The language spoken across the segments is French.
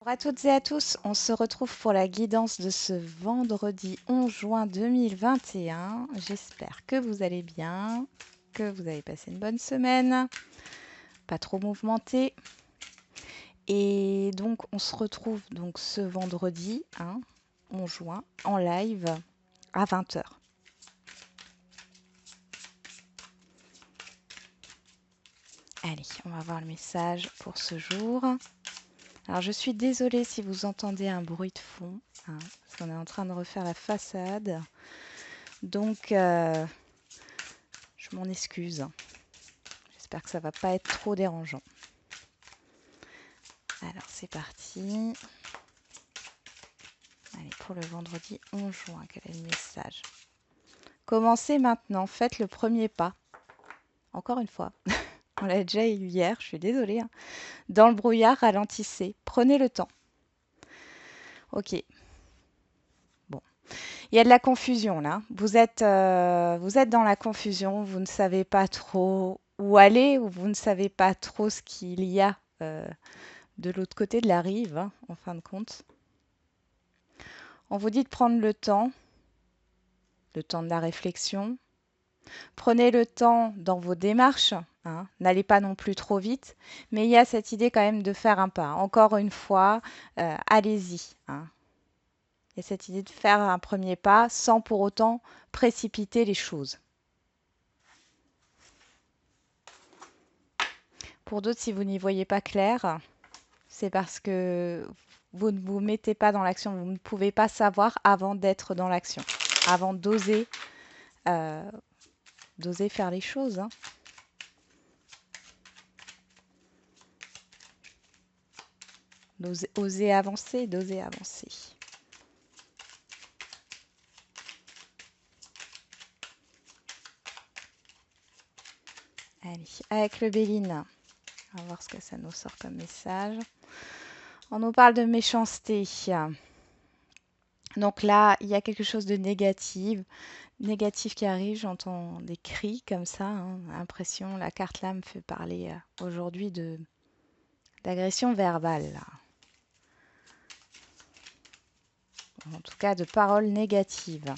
Bonjour à toutes et à tous, on se retrouve pour la guidance de ce vendredi 11 juin 2021. J'espère que vous allez bien, que vous avez passé une bonne semaine, pas trop mouvementée. Et donc on se retrouve donc ce vendredi 11 juin en live à 20 heures. Allez, on va voir le message pour ce jour. Alors je suis désolée si vous entendez un bruit de fond, parce qu'on est en train de refaire la façade. Donc je m'en excuse. J'espère que ça va pas être trop dérangeant. Alors c'est parti. Allez, pour le vendredi 11 juin, quel est le message? Commencez maintenant, faites le premier pas. Encore une fois, on l'a déjà eu hier, je suis désolée. Dans le brouillard, ralentissez, prenez le temps. Ok. Bon. Il y a de la confusion là. Vous êtes dans la confusion, vous ne savez pas trop où aller, ou vous ne savez pas trop ce qu'il y a de l'autre côté de la rive, en fin de compte. On vous dit de prendre le temps de la réflexion. Prenez le temps dans vos démarches, n'allez pas non plus trop vite, mais il y a cette idée quand même de faire un pas. Encore une fois, allez-y. Il y a cette idée de faire un premier pas sans pour autant précipiter les choses. Pour d'autres, si vous n'y voyez pas clair, c'est parce que vous ne vous mettez pas dans l'action, vous ne pouvez pas savoir avant d'être dans l'action, avant d'oser faire les choses. D'oser avancer, d'oser avancer. Allez, avec le Béline, on va voir ce que ça nous sort comme message. On nous parle de méchanceté. Donc là, il y a quelque chose de négatif qui arrive. J'entends des cris comme ça. Impression, la carte là me fait parler aujourd'hui d'agression verbale. En tout cas, de paroles négatives.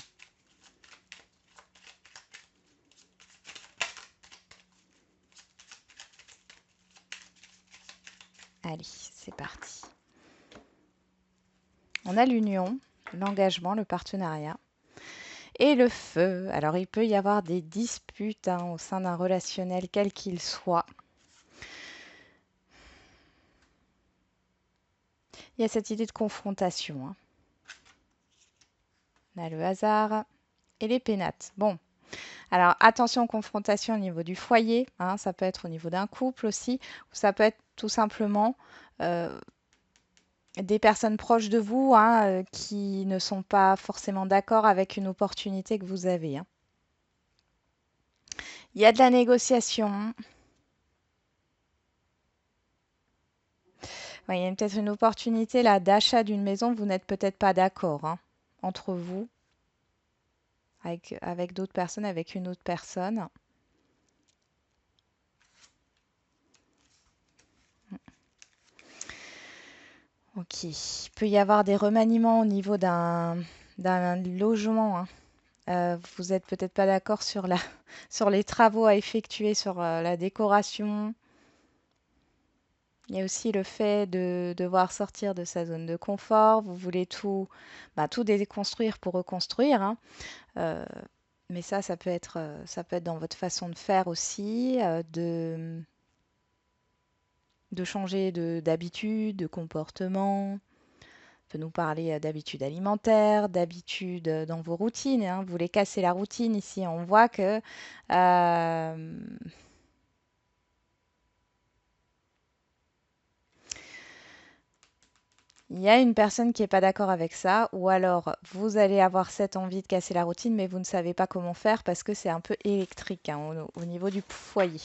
Allez, c'est parti. On a l'union, l'engagement, le partenariat et le feu. Alors, il peut y avoir des disputes au sein d'un relationnel, quel qu'il soit. Il y a cette idée de confrontation. On a le hasard et les pénates. Bon, alors attention aux confrontations au niveau du foyer. Ça peut être au niveau d'un couple aussi. Ou ça peut être tout simplement des personnes proches de vous qui ne sont pas forcément d'accord avec une opportunité que vous avez. Il y a de la négociation. Ouais, il y a peut-être une opportunité là d'achat d'une maison. Vous n'êtes peut-être pas d'accord entre vous, avec d'autres personnes, avec une autre personne. Ok. Il peut y avoir des remaniements au niveau d'un logement. Vous n'êtes peut-être pas d'accord sur sur les travaux à effectuer, sur la décoration. Il y a aussi le fait de devoir sortir de sa zone de confort. Vous voulez tout déconstruire pour reconstruire. Euh, mais ça peut être dans votre façon de faire aussi, de changer d'habitude, de comportement. On peut nous parler d'habitudes alimentaires, d'habitudes dans vos routines. Vous voulez casser la routine ici. On voit que il y a une personne qui n'est pas d'accord avec ça, ou alors vous allez avoir cette envie de casser la routine, mais vous ne savez pas comment faire parce que c'est un peu électrique au niveau du foyer.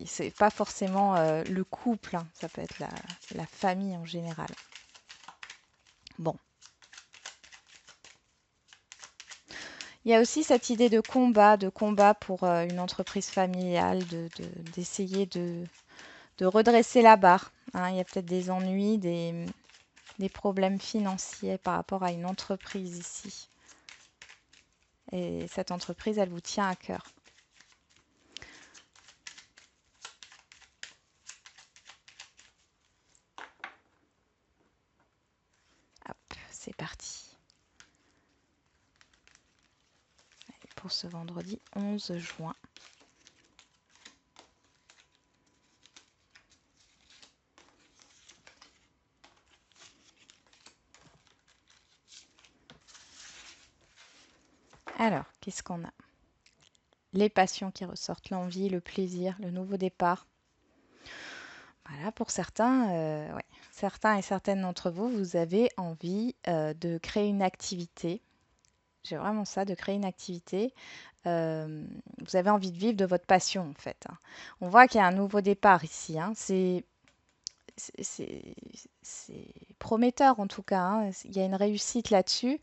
C'est pas forcément le couple, ça peut être la famille en général. Bon. Il y a aussi cette idée de combat pour une entreprise familiale, d'essayer de redresser la barre. Il y a peut-être des ennuis, des problèmes financiers par rapport à une entreprise ici. Et cette entreprise, elle vous tient à cœur. Hop, c'est parti. Allez, pour ce vendredi 11 juin. Alors, qu'est-ce qu'on a? Les passions qui ressortent, l'envie, le plaisir, le nouveau départ. Voilà, pour certains, ouais. Certains et certaines d'entre vous, vous avez envie de créer une activité. J'ai vraiment ça, de créer une activité. Vous avez envie de vivre de votre passion, en fait, hein. On voit qu'il y a un nouveau départ ici, hein. C'est prometteur, en tout cas, hein. Il y a une réussite là-dessus.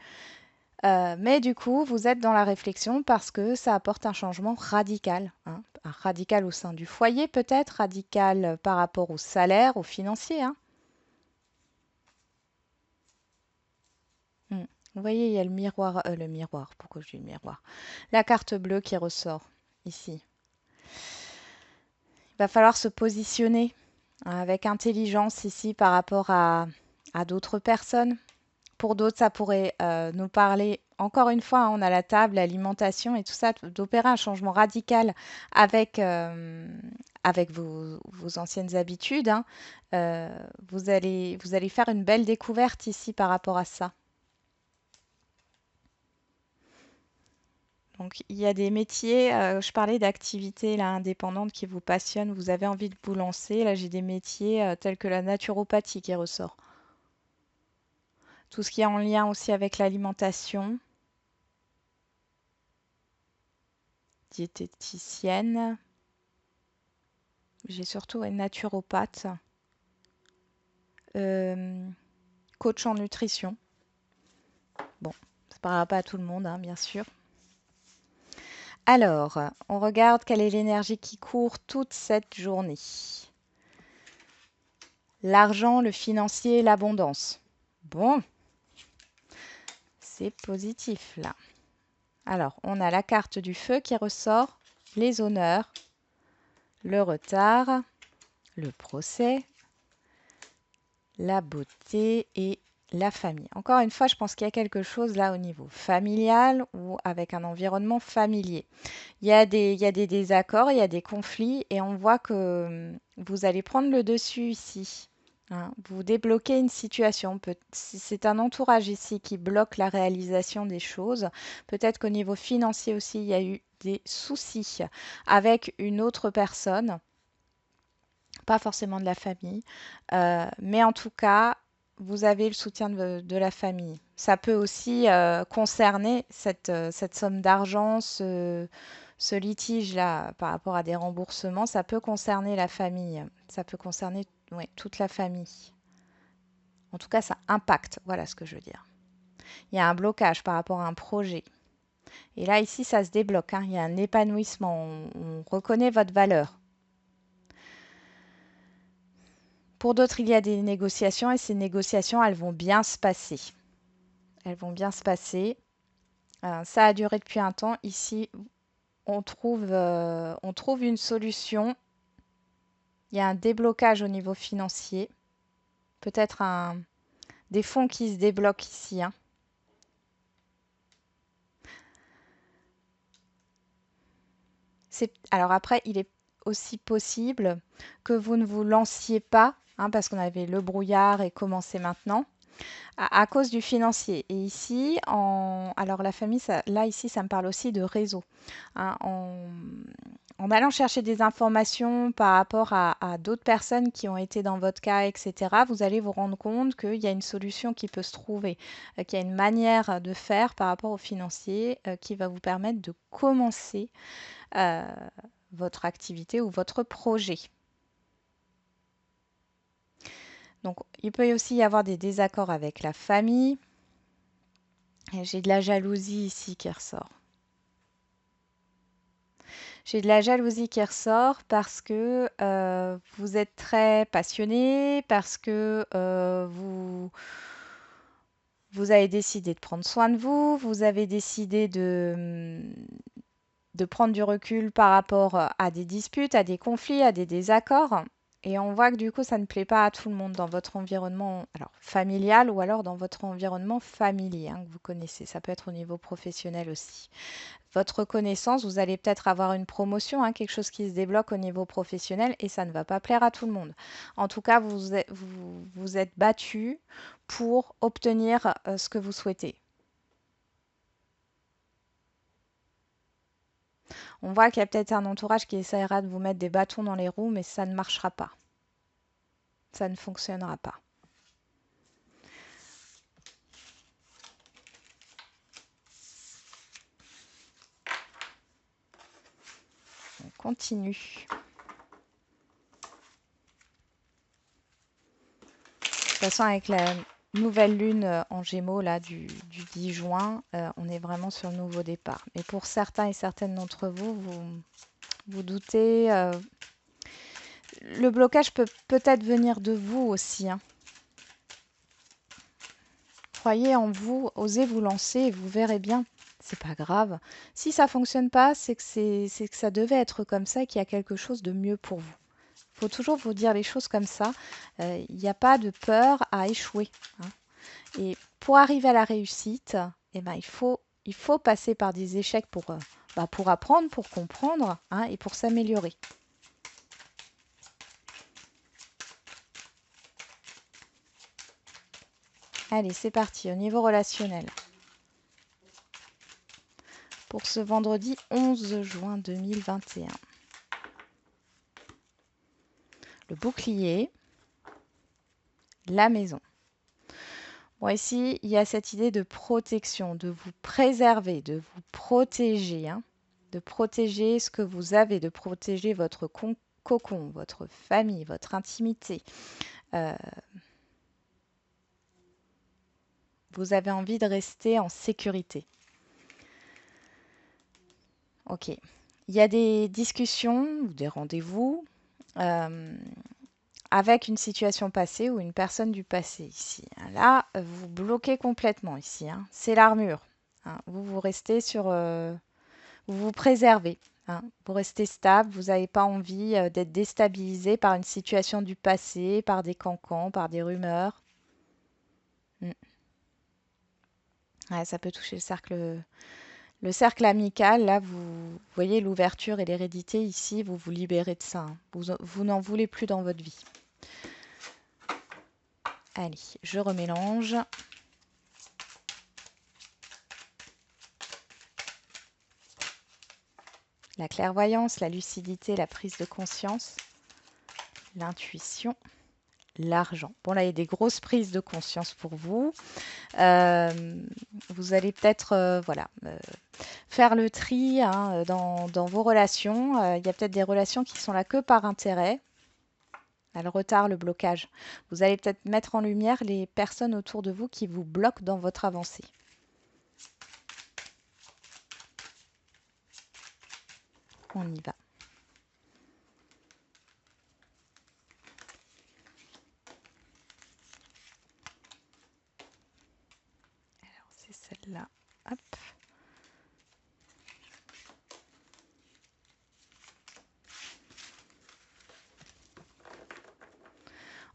Mais du coup, vous êtes dans la réflexion parce que ça apporte un changement radical, hein. Un radical au sein du foyer peut-être, radical par rapport au salaire, au financier, hein. Mm. Vous voyez, il y a le miroir, pourquoi je dis le miroir? La carte bleue qui ressort ici. Il va falloir se positionner avec intelligence ici par rapport à d'autres personnes. Pour d'autres, ça pourrait nous parler, encore une fois, hein, on a la table, l'alimentation et tout ça, d'opérer un changement radical avec, avec vos anciennes habitudes, hein. Vous allez faire une belle découverte ici par rapport à ça. Donc, il y a des métiers, je parlais d'activités là, indépendantes qui vous passionnent, vous avez envie de vous lancer. Là, j'ai des métiers tels que la naturopathie qui ressort. Tout ce qui est en lien aussi avec l'alimentation, diététicienne. J'ai surtout une naturopathe, euh, coach en nutrition. Bon, ça ne parlera pas à tout le monde, hein, bien sûr. Alors, on regarde quelle est l'énergie qui court toute cette journée. L'argent, le financier, l'abondance. Bon, c'est positif là. Alors, on a la carte du feu qui ressort, les honneurs, le retard, le procès, la beauté et la famille. Encore une fois, je pense qu'il y a quelque chose là au niveau familial ou avec un environnement familier. Il y a des désaccords, il y a des conflits et on voit que vous allez prendre le dessus ici, hein. Vous débloquez une situation. Si c'est un entourage ici qui bloque la réalisation des choses, peut-être qu'au niveau financier aussi, il y a eu des soucis avec une autre personne, pas forcément de la famille, mais en tout cas, vous avez le soutien de la famille. Ça peut aussi concerner cette somme d'argent, ce litige-là par rapport à des remboursements, ça peut concerner la famille. Ça peut concerner, ouais, toute la famille. En tout cas, ça impacte. Voilà ce que je veux dire. Il y a un blocage par rapport à un projet. Et là, ici, ça se débloque, hein. Il y a un épanouissement. On reconnaît votre valeur. Pour d'autres, il y a des négociations et ces négociations, elles vont bien se passer. Elles vont bien se passer. Ça a duré depuis un temps. Ici, on trouve une solution. Il y a un déblocage au niveau financier. Peut-être des fonds qui se débloquent ici, hein. Alors après, il est aussi possible que vous ne vous lanciez pas, hein, parce qu'on avait le brouillard et commencer maintenant, à cause du financier. Et ici, alors la famille, là ici, ça me parle aussi de réseau, hein. En allant chercher des informations par rapport à d'autres personnes qui ont été dans votre cas, etc., vous allez vous rendre compte qu'il y a une solution qui peut se trouver, qu'il y a une manière de faire par rapport au financier qui va vous permettre de commencer euh, votre activité ou votre projet. Donc, il peut aussi y avoir des désaccords avec la famille. J'ai de la jalousie ici qui ressort. J'ai de la jalousie qui ressort parce que vous êtes très passionné, parce que vous avez décidé de prendre soin de vous, vous avez décidé de prendre du recul par rapport à des disputes, à des conflits, à des désaccords. Et on voit que du coup, ça ne plaît pas à tout le monde dans votre environnement alors, familial ou alors dans votre environnement familier hein, que vous connaissez. Ça peut être au niveau professionnel aussi. Votre reconnaissance, vous allez peut-être avoir une promotion, hein, quelque chose qui se débloque au niveau professionnel et ça ne va pas plaire à tout le monde. En tout cas, vous êtes battu pour obtenir ce que vous souhaitez. On voit qu'il y a peut-être un entourage qui essaiera de vous mettre des bâtons dans les roues, mais ça ne marchera pas. Ça ne fonctionnera pas. On continue. De toute façon, avec la nouvelle lune en Gémeaux là, du 10 juin, on est vraiment sur le nouveau départ. Mais pour certains et certaines d'entre vous, vous doutez. Le blocage peut peut-être venir de vous aussi. Hein. Croyez en vous, osez vous lancer et vous verrez bien. C'est pas grave. Si ça fonctionne pas, c'est que ça devait être comme ça et qu'il y a quelque chose de mieux pour vous. Il faut toujours vous dire les choses comme ça. Il n'y a pas de peur à échouer. Hein. Et pour arriver à la réussite, eh ben, il faut passer par des échecs pour apprendre, pour comprendre hein, et pour s'améliorer. Allez, c'est parti au niveau relationnel. Pour ce vendredi 11 juin 2021. Le bouclier, la maison. Bon, ici, il y a cette idée de protection, de vous préserver, de vous protéger, hein, de protéger ce que vous avez, de protéger votre cocon, votre famille, votre intimité. Vous avez envie de rester en sécurité. Ok. Il y a des discussions ou des rendez-vous avec une situation passée ou une personne du passé ici. Là, vous bloquez complètement ici. Hein. C'est l'armure. Hein. Vous restez sur... vous vous préservez. Hein. Vous restez stable. Vous n'avez pas envie d'être déstabilisé par une situation du passé, par des cancans, par des rumeurs. Ouais, ça peut toucher le cercle amical. Là, vous voyez l'ouverture et l'hérédité ici. Vous vous libérez de ça. Hein. Vous n'en voulez plus dans votre vie. Allez, je remélange. La clairvoyance, la lucidité, la prise de conscience, l'intuition, l'argent. Bon, là, il y a des grosses prises de conscience pour vous. Vous allez peut-être faire le tri hein, dans vos relations. Il y a peut-être des relations qui sont là que par intérêt. Le retard, le blocage. Vous allez peut-être mettre en lumière les personnes autour de vous qui vous bloquent dans votre avancée. On y va. Alors, c'est celle-là. Hop.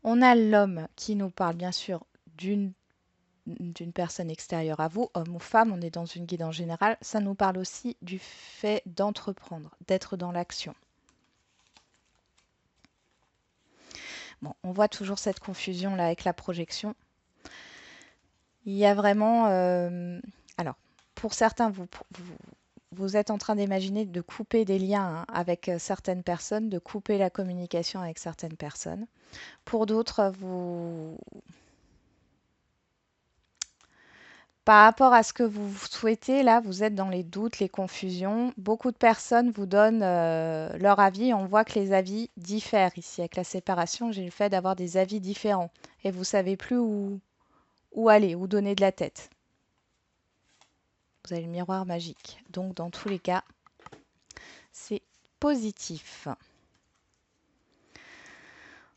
On a l'homme qui nous parle bien sûr d'une personne extérieure à vous, homme ou femme, on est dans une guide en général. Ça nous parle aussi du fait d'entreprendre, d'être dans l'action. Bon, on voit toujours cette confusion là avec la projection. Il y a vraiment... alors, pour certains, vous êtes en train d'imaginer de couper des liens hein, avec certaines personnes, de couper la communication avec certaines personnes. Pour d'autres, par rapport à ce que vous souhaitez, là, vous êtes dans les doutes, les confusions. Beaucoup de personnes vous donnent leur avis. On voit que les avis diffèrent ici. Avec la séparation, j'ai le fait d'avoir des avis différents. Et vous ne savez plus où aller, où donner de la tête. Vous avez le miroir magique. Donc, dans tous les cas, c'est positif.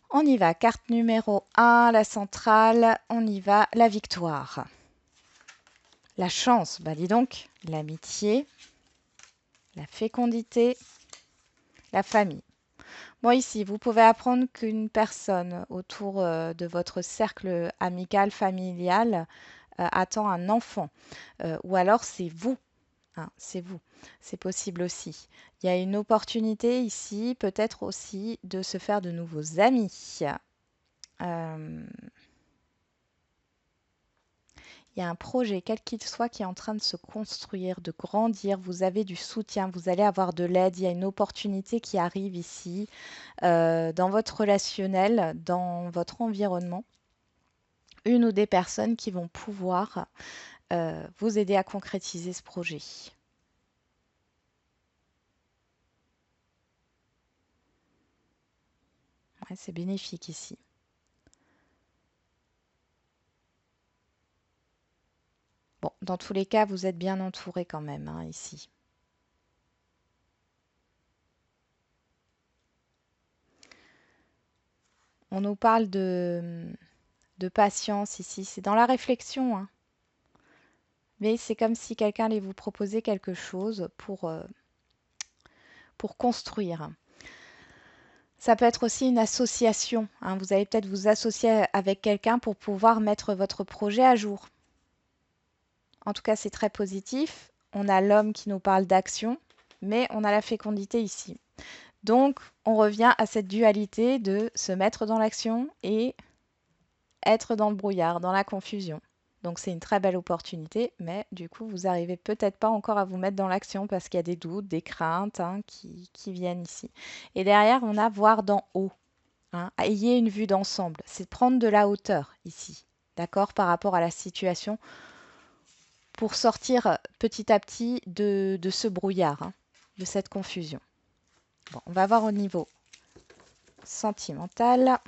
On y va, carte numéro 1, la centrale, on y va, la victoire. La chance, bah dis donc, l'amitié, la fécondité, la famille. Bon, ici, vous pouvez apprendre qu'une personne autour de votre cercle amical, familial, attend un enfant. Ou alors, c'est vous. Hein, c'est vous. C'est possible aussi. Il y a une opportunité ici, peut-être aussi, de se faire de nouveaux amis. Euh, Il y a un projet, quel qu'il soit, qui est en train de se construire, de grandir. Vous avez du soutien, vous allez avoir de l'aide. Il y a une opportunité qui arrive ici, dans votre relationnel, dans votre environnement. Une ou des personnes qui vont pouvoir vous aider à concrétiser ce projet. Ouais, c'est bénéfique ici. Bon, dans tous les cas, vous êtes bien entouré quand même, hein, ici. On nous parle de patience ici. C'est dans la réflexion, hein. Mais c'est comme si quelqu'un allait vous proposer quelque chose pour construire. Ça peut être aussi une association, hein. Vous allez peut-être vous associer avec quelqu'un pour pouvoir mettre votre projet à jour. En tout cas, c'est très positif. On a l'homme qui nous parle d'action, mais on a la fécondité ici. Donc, on revient à cette dualité de se mettre dans l'action et être dans le brouillard, dans la confusion. Donc, c'est une très belle opportunité, mais du coup, vous n'arrivez peut-être pas encore à vous mettre dans l'action parce qu'il y a des doutes, des craintes, hein, qui viennent ici. Et derrière, on a voir d'en haut. Hein. Ayez une vue d'ensemble. C'est prendre de la hauteur ici, d'accord, par rapport à la situation pour sortir petit à petit de ce brouillard, hein, de cette confusion. Bon, on va voir au niveau sentimental.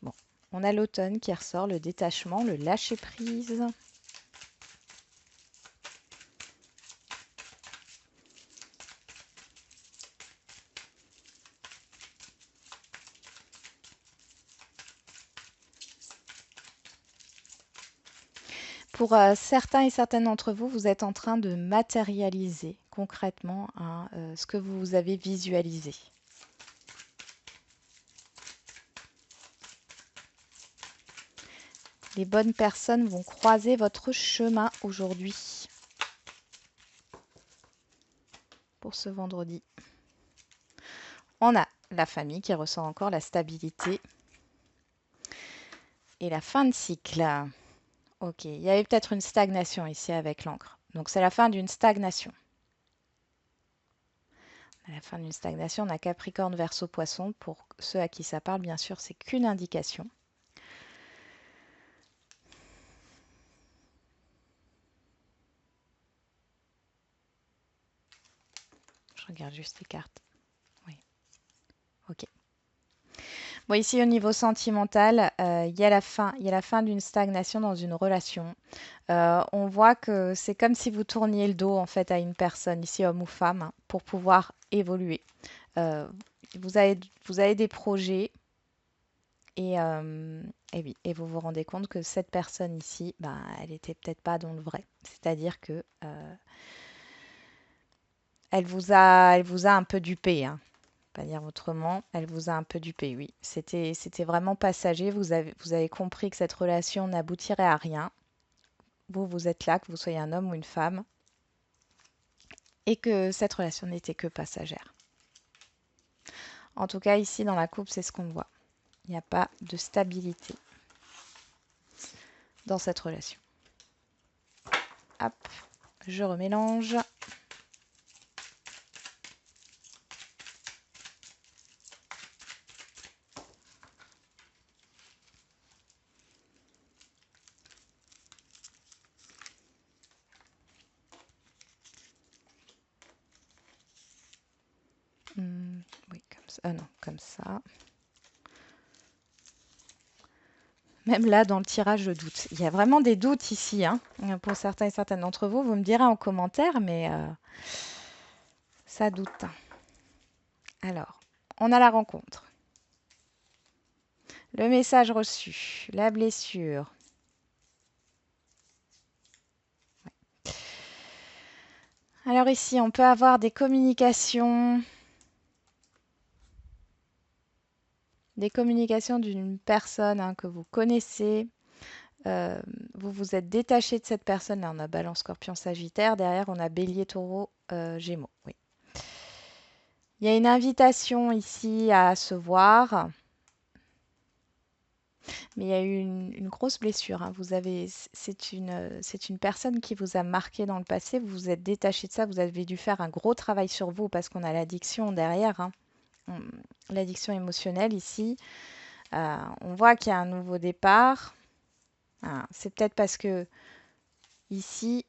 Bon, on a l'automne qui ressort, le détachement, le lâcher-prise. Pour certains et certaines d'entre vous, vous êtes en train de matérialiser concrètement, hein, ce que vous avez visualisé. Les bonnes personnes vont croiser votre chemin aujourd'hui pour ce vendredi. On a la famille qui ressent encore la stabilité et la fin de cycle. Ok, il y avait peut-être une stagnation ici avec l'encre. Donc c'est la fin d'une stagnation. À la fin d'une stagnation, on a Capricorne, Verseau, Poisson. Pour ceux à qui ça parle, bien sûr, c'est qu'une indication. Je regarde juste les cartes. Oui, ok. Bon, ici, au niveau sentimental, il y a la fin d'une stagnation dans une relation. On voit que c'est comme si vous tourniez le dos en fait à une personne, ici homme ou femme, hein, pour pouvoir évoluer. Euh, vous avez des projets et oui, et vous vous rendez compte que cette personne ici, ben, elle était peut-être pas dans le vrai. C'est-à-dire que elle vous a un peu dupé, hein. Pas dire autrement, elle vous a un peu dupé, oui. C'était vraiment passager. Vous avez compris que cette relation n'aboutirait à rien. Vous êtes là, que vous soyez un homme ou une femme, et que cette relation n'était que passagère. En tout cas, ici, dans la coupe, c'est ce qu'on voit. Il n'y a pas de stabilité dans cette relation. Hop, je remélange. Oui, comme ça. Ah non, comme ça. Même là, dans le tirage, je doute. Il y a vraiment des doutes ici, hein. Pour certains et certaines d'entre vous, vous me direz en commentaire, mais ça doute. Alors, on a la rencontre. Le message reçu, la blessure. Alors ici, on peut avoir des communications d'une personne hein, que vous connaissez. Vous vous êtes détaché de cette personne. Là, on a Balance, Scorpion, Sagittaire. Derrière, on a Bélier, Taureau, Gémeaux. Oui. Il y a une invitation ici à se voir. Mais il y a eu une grosse blessure. Hein. C'est une personne qui vous a marqué dans le passé. Vous vous êtes détaché de ça. Vous avez dû faire un gros travail sur vous parce qu'on a l'addiction derrière. Hein. L'addiction émotionnelle ici. On voit qu'il y a un nouveau départ. Ah, c'est peut-être parce que ici,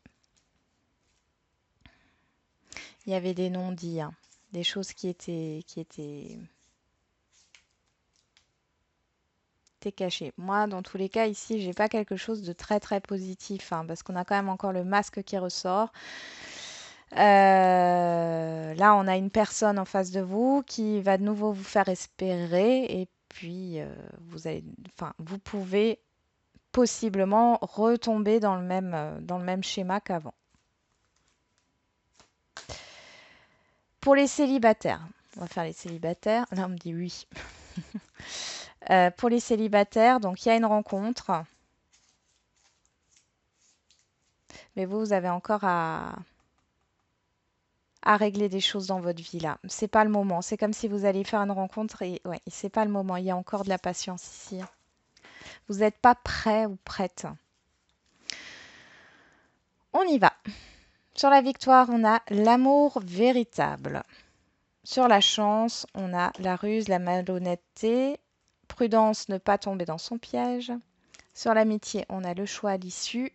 il y avait des non-dits, hein, des choses qui étaient cachées. Moi, dans tous les cas, ici, j'ai pas quelque chose de très très positif, hein, parce qu'on a quand même encore le masque qui ressort. Là, on a une personne en face de vous qui va de nouveau vous faire espérer, et puis vous pouvez possiblement retomber dans le même schéma qu'avant. Pour les célibataires, on va faire les célibataires. Là, on me dit oui. Pour les célibataires, donc il y a une rencontre. Mais vous avez encore à régler des choses dans votre vie là. C'est pas le moment. C'est comme si vous alliez faire une rencontre et ouais, c'est pas le moment. Il y a encore de la patience ici. Vous n'êtes pas prêt ou prête. On y va. Sur la victoire, on a l'amour véritable. Sur la chance, on a la ruse, la malhonnêteté. Prudence, ne pas tomber dans son piège. Sur l'amitié, on a le choix à l'issue.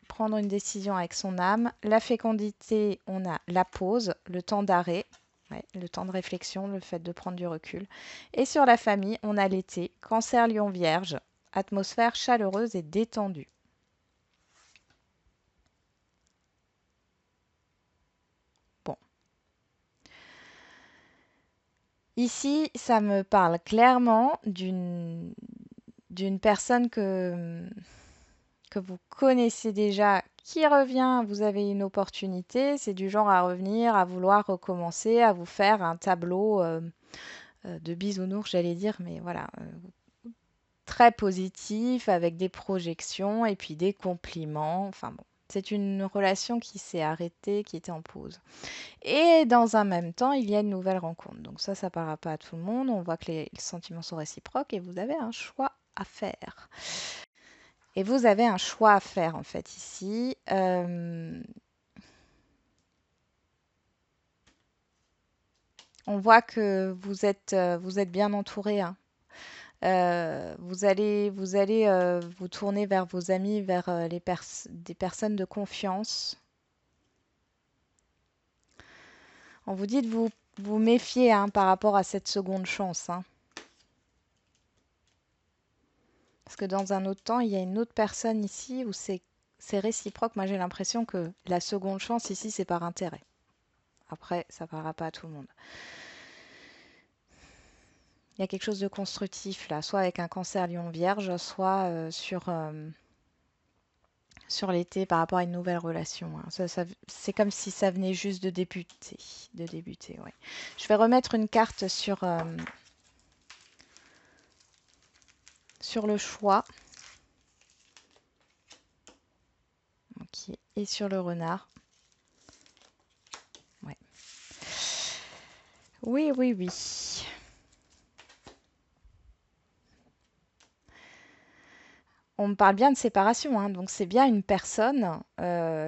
Prendre une décision avec son âme. La fécondité, on a la pause, le temps d'arrêt, ouais, le temps de réflexion, le fait de prendre du recul. Et sur la famille, on a l'été, Cancer, Lion, Vierge, atmosphère chaleureuse et détendue. Bon. Ici, ça me parle clairement d'une personne que vous connaissez déjà qui revient, vous avez une opportunité, c'est du genre à revenir, à vouloir recommencer, à vous faire un tableau de bisounours, j'allais dire, mais voilà, très positif, avec des projections et puis des compliments. Enfin bon, c'est une relation qui s'est arrêtée, qui était en pause. Et dans un même temps, il y a une nouvelle rencontre. Donc ça parlera pas à tout le monde. On voit que les sentiments sont réciproques et vous avez un choix à faire. Et vous avez un choix à faire en fait ici. On voit que vous êtes bien entouré. Hein. Vous allez vous tourner vers vos amis, vers des personnes de confiance. On vous dit de vous méfier hein, par rapport à cette seconde chance. Hein. Parce que dans un autre temps, il y a une autre personne ici où c'est réciproque. Moi, j'ai l'impression que la seconde chance ici, c'est par intérêt. Après, ça ne parlera pas à tout le monde. Il y a quelque chose de constructif là, soit avec un Cancer Lion Vierge, soit sur l'été par rapport à une nouvelle relation. Hein. C'est comme si ça venait juste de débuter. Ouais. Je vais remettre une carte sur le choix. Okay. Et sur le renard. Ouais. Oui, oui, oui. On me parle bien de séparation, hein, donc c'est bien une personne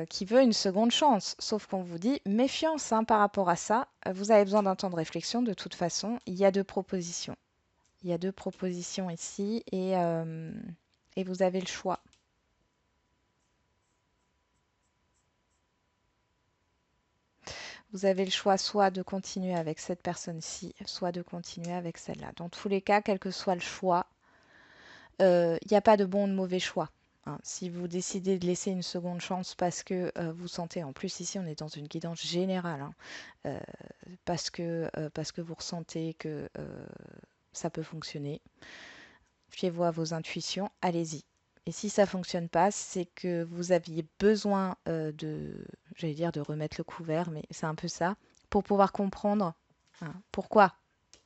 qui veut une seconde chance. Sauf qu'on vous dit méfiance hein, par rapport à ça. Vous avez besoin d'un temps de réflexion de toute façon. Il y a deux propositions. Il y a deux propositions ici et vous avez le choix. Vous avez le choix soit de continuer avec cette personne-ci, soit de continuer avec celle-là. Dans tous les cas, quel que soit le choix, il n'y a pas de bon ou de mauvais choix. Hein. Si vous décidez de laisser une seconde chance parce que vous sentez, en plus ici on est dans une guidance générale, hein, euh, parce que vous ressentez que ça peut fonctionner, fiez-vous à vos intuitions, allez-y. Et si ça fonctionne pas, c'est que vous aviez besoin j'allais dire de remettre le couvert, mais c'est un peu ça, pour pouvoir comprendre hein, pourquoi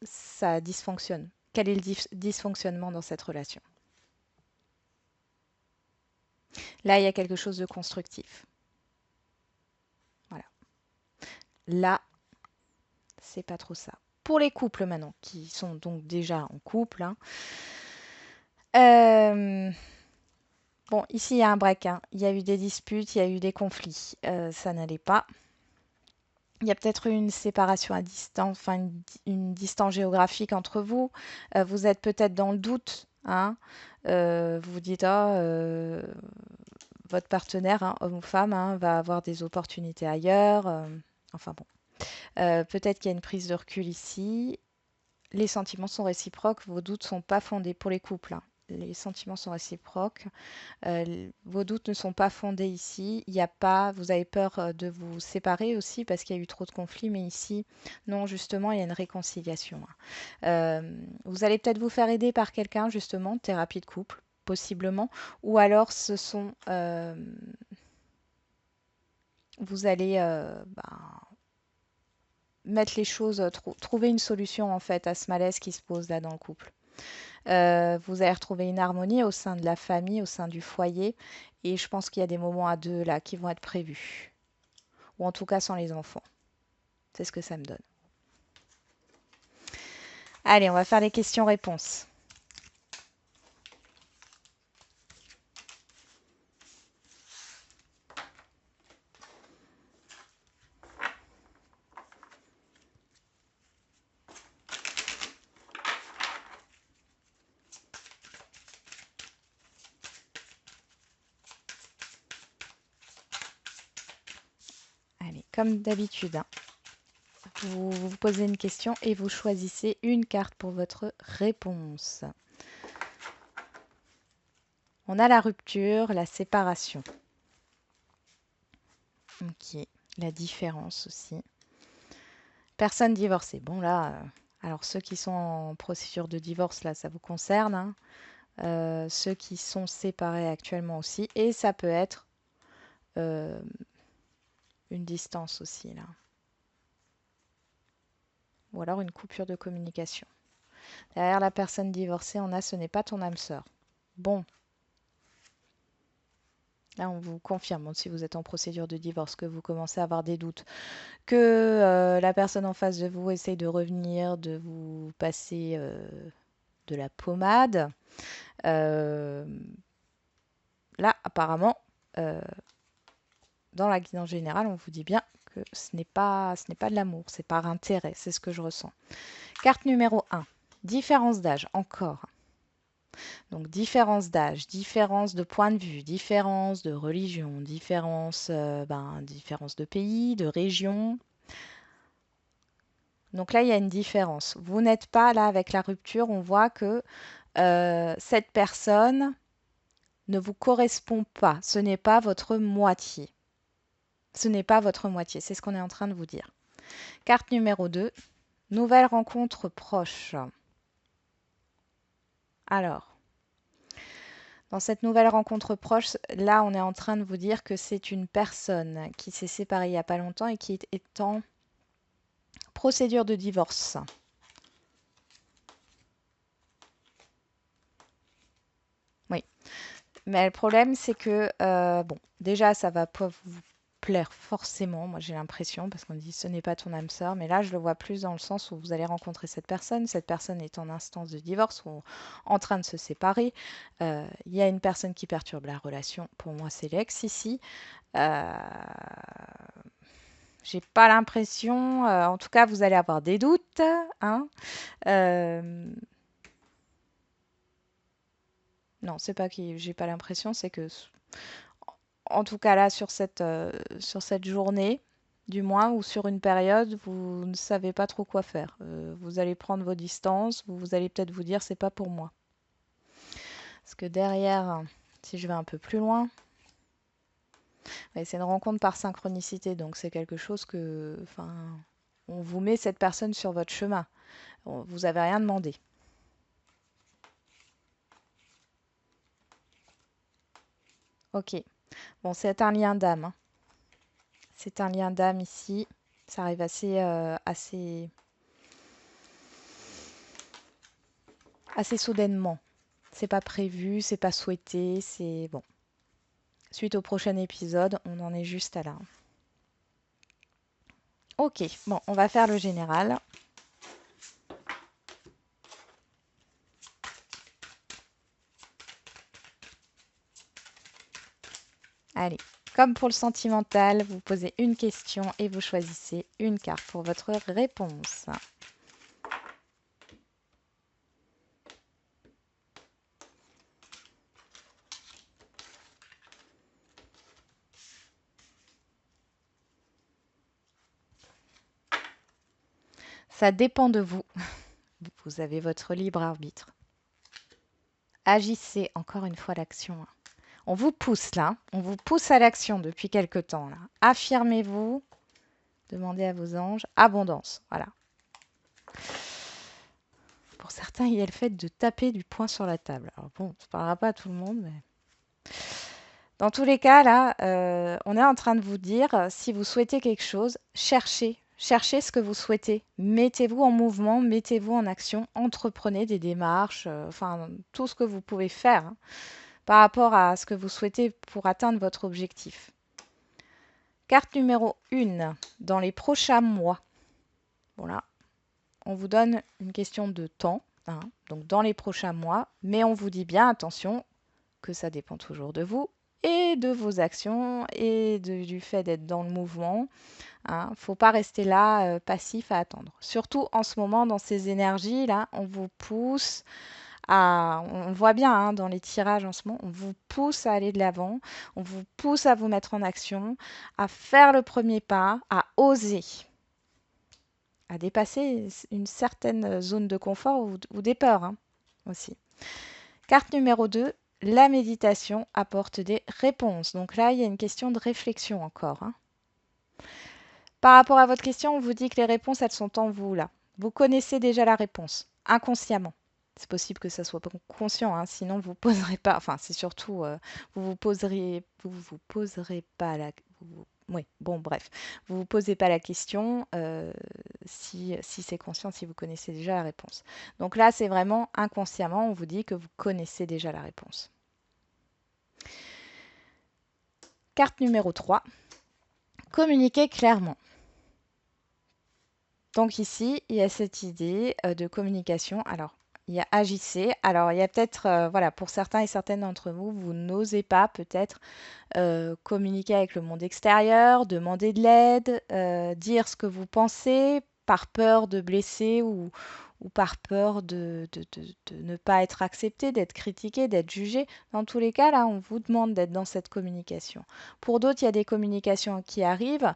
ça dysfonctionne. Quel est le dysfonctionnement dans cette relation? Là, il y a quelque chose de constructif. Voilà. Là, c'est pas trop ça. Pour les couples maintenant, qui sont donc déjà en couple, hein, bon, ici, il y a un break. Hein. Il y a eu des disputes, il y a eu des conflits. Ça n'allait pas. Il y a peut-être eu une séparation à distance, enfin une distance géographique entre vous. Vous êtes peut-être dans le doute. Hein. Vous vous dites, ah, votre partenaire, hein, homme ou femme, hein, va avoir des opportunités ailleurs. Enfin bon. Peut-être qu'il y a une prise de recul ici. Les sentiments sont réciproques, vos doutes ne sont pas fondés pour les couples. Hein. Les sentiments sont réciproques. Vos doutes ne sont pas fondés ici. Il y a pas, vous avez peur de vous séparer aussi parce qu'il y a eu trop de conflits, mais ici, non, justement, il y a une réconciliation. Hein. Vous allez peut-être vous faire aider par quelqu'un, justement, thérapie de couple, possiblement, ou alors vous allez mettre les choses, trouver une solution en fait à ce malaise qui se pose là dans le couple. Vous allez retrouver une harmonie au sein de la famille, au sein du foyer. Et je pense qu'il y a des moments à deux là qui vont être prévus. Ou en tout cas sans les enfants. C'est ce que ça me donne. Allez, on va faire les questions-réponses. Allez, comme d'habitude, hein, vous posez une question et vous choisissez une carte pour votre réponse. On a la rupture, la séparation. Ok, la différence aussi. Personne divorcée. Bon là, alors ceux qui sont en procédure de divorce, là, ça vous concerne. Hein. Ceux qui sont séparés actuellement aussi. Et ça peut être euh, une distance aussi, là. Ou alors une coupure de communication. Derrière la personne divorcée, on a ce n'est pas ton âme sœur. Bon, là on vous confirme, si vous êtes en procédure de divorce, que vous commencez à avoir des doutes, que la personne en face de vous essaye de revenir, de vous passer de la pommade. Là, apparemment, dans la guidance générale, on vous dit bien que ce n'est pas de l'amour, c'est par intérêt, c'est ce que je ressens. Carte numéro 1, différence d'âge, encore. Donc différence d'âge, différence de point de vue, différence de religion, différence de pays, de région. Donc là, il y a une différence. Vous n'êtes pas là avec la rupture, on voit que cette personne ne vous correspond pas. Ce n'est pas votre moitié. Ce n'est pas votre moitié, c'est ce qu'on est en train de vous dire. Carte numéro 2, nouvelle rencontre proche. Alors, dans cette nouvelle rencontre proche, là, on est en train de vous dire que c'est une personne qui s'est séparée il n'y a pas longtemps et qui est en procédure de divorce. Oui. Mais le problème, c'est que, bon, déjà, ça va pas vous plaire forcément, moi j'ai l'impression, parce qu'on dit ce n'est pas ton âme sœur, mais là je le vois plus dans le sens où vous allez rencontrer cette personne est en instance de divorce ou en train de se séparer. Il y a une personne qui perturbe la relation, pour moi c'est l'ex ici. Euh, j'ai pas l'impression, en tout cas vous allez avoir des doutes. Hein. Non, c'est pas que j'ai pas l'impression, c'est que en tout cas là sur cette journée, du moins, ou sur une période, vous ne savez pas trop quoi faire. Vous allez prendre vos distances, vous allez peut-être vous dire c'est pas pour moi. Parce que derrière, si je vais un peu plus loin, ouais, c'est une rencontre par synchronicité. Donc c'est quelque chose que, enfin, on vous met cette personne sur votre chemin. Vous n'avez rien demandé. Ok. Bon, c'est un lien d'âme, hein. C'est un lien d'âme ici. Ça arrive assez soudainement. C'est pas prévu, c'est pas souhaité, c'est bon. Suite au prochain épisode, on en est juste à là. Ok, bon, on va faire le général. Allez, comme pour le sentimental, vous posez une question et vous choisissez une carte pour votre réponse. Ça dépend de vous. Vous avez votre libre arbitre. Agissez, encore une fois, l'action. On vous pousse là, on vous pousse à l'action depuis quelque temps là. Affirmez-vous, demandez à vos anges, abondance, voilà. Pour certains, il y a le fait de taper du poing sur la table. Alors bon, ça ne parlera pas à tout le monde, mais... Dans tous les cas, là, on est en train de vous dire, si vous souhaitez quelque chose, cherchez. Cherchez ce que vous souhaitez. Mettez-vous en mouvement, mettez-vous en action, entreprenez des démarches, enfin, tout ce que vous pouvez faire hein, par rapport à ce que vous souhaitez pour atteindre votre objectif. Carte numéro 1, dans les prochains mois. Voilà. On vous donne une question de temps, hein, donc dans les prochains mois, mais on vous dit bien, attention, que ça dépend toujours de vous et de vos actions et du fait d'être dans le mouvement. Hein. Faut pas rester là passif à attendre. Surtout en ce moment, dans ces énergies-là, on vous pousse à... On voit bien hein, dans les tirages en ce moment, on vous pousse à aller de l'avant, on vous pousse à vous mettre en action, à faire le premier pas, à oser, à dépasser une certaine zone de confort ou des peurs hein, aussi. Carte numéro 2, la méditation apporte des réponses. Donc là, il y a une question de réflexion encore. Hein. Par rapport à votre question, on vous dit que les réponses, elles sont en vous là. Vous connaissez déjà la réponse, inconsciemment. C'est possible que ça soit pas conscient, hein, sinon vous poserez pas. Enfin, c'est surtout vous vous poserez pas la. Oui, bon, bref, vous vous posez pas la question si c'est conscient, si vous connaissez déjà la réponse. Donc là, c'est vraiment inconsciemment, on vous dit que vous connaissez déjà la réponse. Carte numéro 3, communiquer clairement. Donc ici, il y a cette idée de communication. Alors, il y a agissez. Alors, il y a peut-être, voilà, pour certains et certaines d'entre vous, vous n'osez pas peut-être communiquer avec le monde extérieur, demander de l'aide, dire ce que vous pensez par peur de blesser ou par peur de ne pas être accepté, d'être critiqué, d'être jugé. Dans tous les cas, là, on vous demande d'être dans cette communication. Pour d'autres, il y a des communications qui arrivent,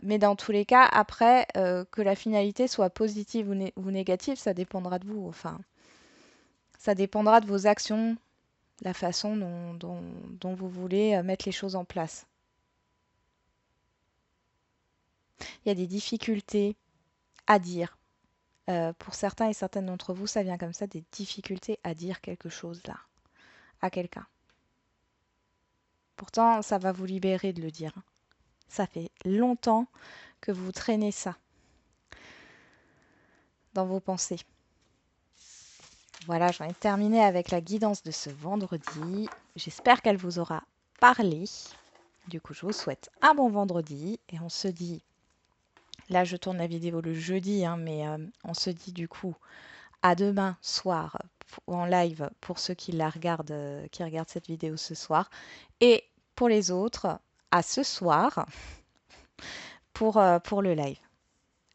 mais dans tous les cas, après, que la finalité soit positive ou négative, ça dépendra de vous. Enfin, ça dépendra de vos actions, la façon dont vous voulez mettre les choses en place. Il y a des difficultés à dire. Pour certains et certaines d'entre vous, ça vient comme ça, des difficultés à dire quelque chose là, à quelqu'un. Pourtant, ça va vous libérer de le dire. Ça fait longtemps que vous traînez ça dans vos pensées. Voilà, j'en ai terminé avec la guidance de ce vendredi. J'espère qu'elle vous aura parlé. Du coup, je vous souhaite un bon vendredi et on se dit, là je tourne la vidéo le jeudi, hein, mais on se dit du coup à demain soir en live pour ceux qui regardent cette vidéo ce soir. Et pour les autres, à ce soir pour le live.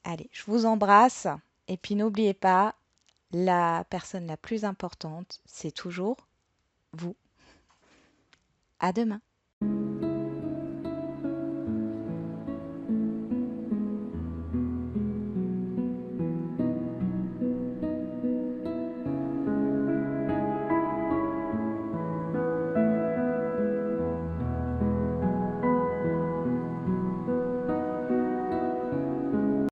Allez, je vous embrasse. Et puis n'oubliez pas, la personne la plus importante, c'est toujours vous. À demain.